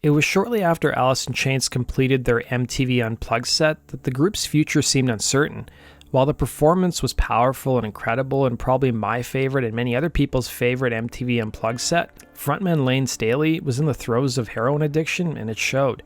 It was shortly after Alice in Chains completed their MTV Unplugged set that the group's future seemed uncertain. While the performance was powerful and incredible and probably my favorite and many other people's favorite MTV Unplugged set, frontman Lane Staley was in the throes of heroin addiction and it showed.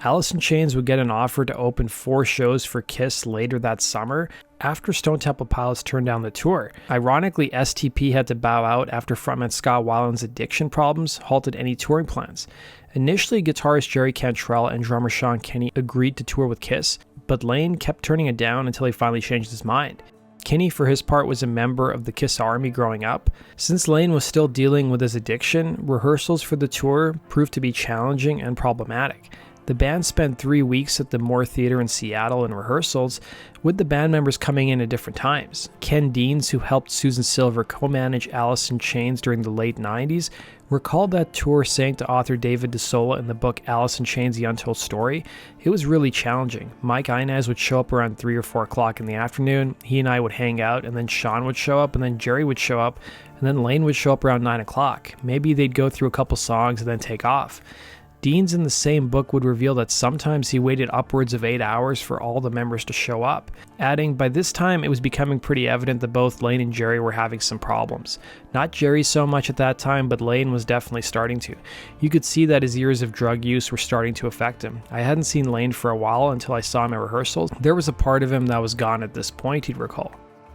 Alice in Chains would get an offer to open 4 shows for Kiss later that summer after Stone Temple Pilots turned down the tour. Ironically, STP had to bow out after frontman Scott Weiland's addiction problems halted any touring plans. Initially, guitarist Jerry Cantrell and drummer Sean Kinney agreed to tour with Kiss, but Lane kept turning it down until he finally changed his mind. Kinney, for his part, was a member of the Kiss Army growing up. Since Lane was still dealing with his addiction, rehearsals for the tour proved to be challenging and problematic. The band spent 3 weeks at the Moore Theater in Seattle in rehearsals, with the band members coming in at different times. Ken Deans, who helped Susan Silver co-manage Alice in Chains during the late 90s, recalled that tour saying to author David DeSola in the book Alice in Chains, The Untold Story, "It was really challenging. Mike Inez would show up around 3 or 4 o'clock in the afternoon, he and I would hang out, and then Sean would show up, and then Jerry would show up, and then Lane would show up around 9 o'clock. Maybe they'd go through a couple songs and then take off." Deans in the same book would reveal that sometimes he waited upwards of 8 hours for all the members to show up, adding, "By this time it was becoming pretty evident that both Lane and Jerry were having some problems. Not Jerry so much at that time, but Lane was definitely starting to. You could see that his years of drug use were starting to affect him. I hadn't seen Lane for a while until I saw him at rehearsals. There was a part of him that was gone at this point," he'd recall.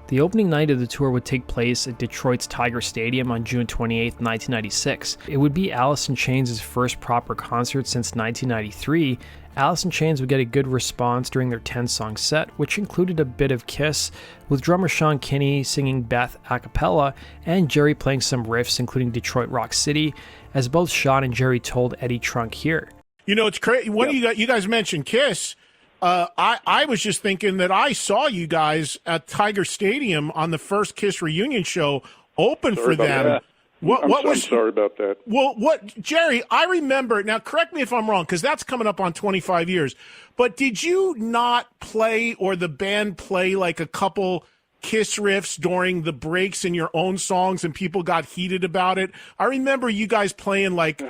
The opening night of the tour would take place at Detroit's Tiger Stadium on June 28, 1996. It would be Alice in Chains' first proper concert since 1993. Alice in Chains would get a good response during their 10-song set, which included a bit of Kiss, with drummer Sean Kinney singing Beth a cappella and Jerry playing some riffs including Detroit Rock City, as both Sean and Jerry told Eddie Trunk here. You know, it's crazy. When you guys mentioned Kiss, I was just thinking that I saw you guys at Tiger Stadium on the first Kiss reunion show open for them. I'm sorry about that. Well, Jerry, I remember, now correct me if I'm wrong, because that's coming up on 25 years, but did you not play or the band play like a couple Kiss riffs during the breaks in your own songs and people got heated about it? I remember you guys playing like,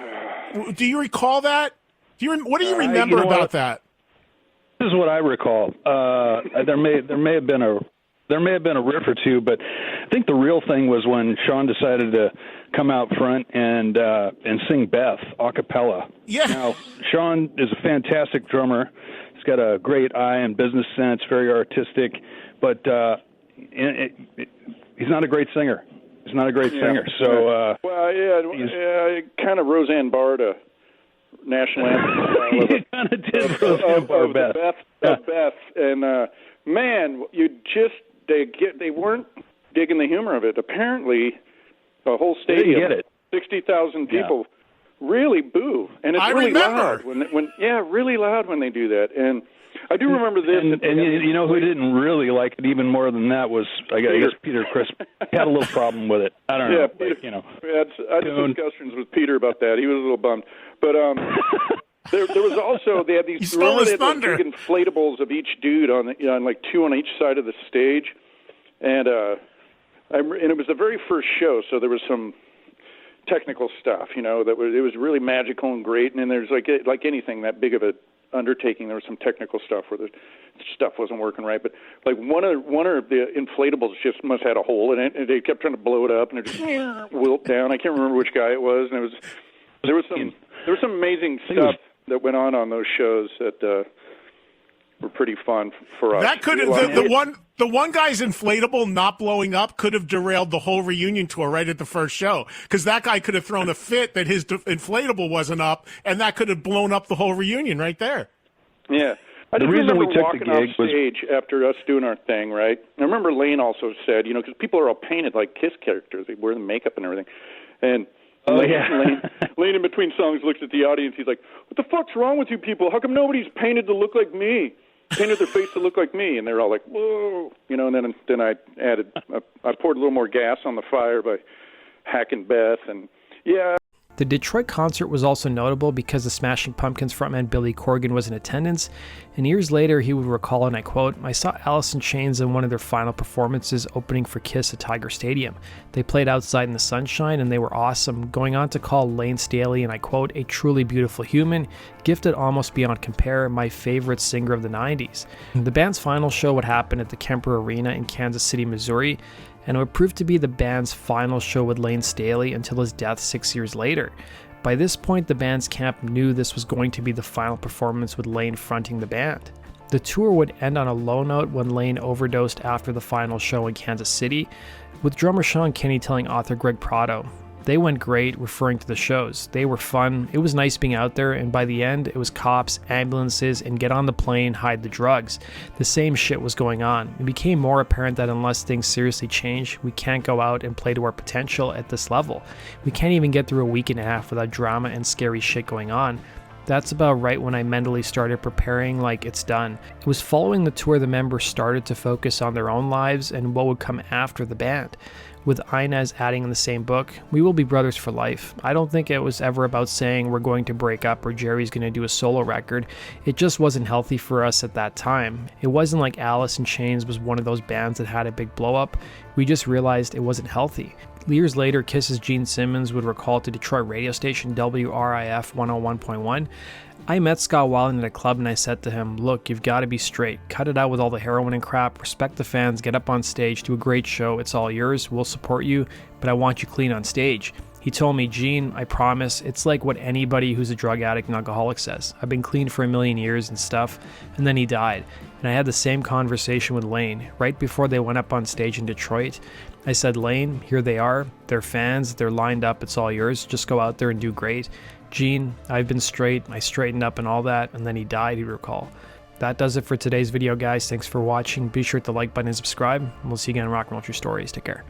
do you recall that? What do you remember about that? This is what I recall. There may have been a riff or two, but I think the real thing was when Sean decided to come out front and sing Beth a cappella. Yeah. Now Sean is a fantastic drummer. He's got a great eye and business sense, very artistic, but he's not a great singer. He's not a great singer. So kind of Roseanne Barr to national anthem. He kind of did Roseanne Barr Beth, and man, they weren't digging the humor of it. Apparently, the whole stadium, 60,000 people, really boo, and it's really loud really loud when they do that. And I do remember this. And you know who didn't really like it even more than that was, I guess, Peter Criss. He had a little problem with it. I don't know. Peter, I had discussions with Peter about that. He was a little bummed. But there was also, they had these big inflatables of each dude on like 2 on each side of the stage. And it was the very first show, so there was some technical stuff, it was really magical and great. And then there's like anything that big of a undertaking, there was some technical stuff where the stuff wasn't working right, but like one of the inflatables just must have had a hole in it, and they kept trying to blow it up, and it just wilt down. I can't remember which guy it was, and there was some amazing stuff that went on those shows that were pretty fun for us. That could have the one guy's inflatable not blowing up could have derailed the whole reunion tour right at the first show, because that guy could have thrown a fit that his inflatable wasn't up, and that could have blown up the whole reunion right there. Yeah. I just remember walking off stage after us doing our thing, right? I remember Lane also said, because people are all painted like Kiss characters. They wear the makeup and everything. And Lane in between songs looks at the audience. He's like, "What the fuck's wrong with you people? How come nobody's painted to look like me? Painted their face to look like me?" And they're all like, "Whoa." And then I added, I poured a little more gas on the fire by hacking Beth. And yeah. The Detroit concert was also notable because the Smashing Pumpkins frontman Billy Corgan was in attendance, and years later he would recall, and I quote, "I saw Alice in Chains in one of their final performances opening for Kiss at Tiger Stadium. They played outside in the sunshine and they were awesome," going on to call Layne Staley, and I quote, "a truly beautiful human, gifted almost beyond compare, my favorite singer of the 90s. The band's final show would happen at the Kemper Arena in Kansas City, Missouri, and it would prove to be the band's final show with Layne Staley until his death 6 years later. By this point, the band's camp knew this was going to be the final performance with Layne fronting the band. The tour would end on a low note when Layne overdosed after the final show in Kansas City, with drummer Sean Kinney telling author Greg Prato, "They went great," referring to the shows. "They were fun. It was nice being out there, and by the end, it was cops, ambulances, and get on the plane, hide the drugs. The same shit was going on. It became more apparent that unless things seriously change, we can't go out and play to our potential at this level. We can't even get through a week and a half without drama and scary shit going on." That's about right when I mentally started preparing like it's done. It was following the tour the members started to focus on their own lives and what would come after the band. With Inez adding in the same book, "We will be brothers for life." I don't think it was ever about saying we're going to break up or Jerry's going to do a solo record. It just wasn't healthy for us at that time. It wasn't like Alice in Chains was one of those bands that had a big blow up. We just realized it wasn't healthy. Years later, Kiss's Gene Simmons would recall to Detroit radio station WRIF 101.1, "I met Scott Weiland at a club and I said to him, 'Look, you've got to be straight. Cut it out with all the heroin and crap. Respect the fans. Get up on stage. Do a great show. It's all yours. We'll support you, but I want you clean on stage.' He told me, 'Gene, I promise, it's like what anybody who's a drug addict and alcoholic says. I've been clean for a million years and stuff.' And then he died. And I had the same conversation with Layne. Right before they went up on stage in Detroit, I said, 'Layne, here they are. They're fans. They're lined up. It's all yours. Just go out there and do great. Gene, I've been straight. I straightened up and all that.' And then he died," he'd recall. That does it for today's video, guys. Thanks for watching. Be sure to like button and subscribe. And we'll see you again in Rock and Roll True Stories. Take care.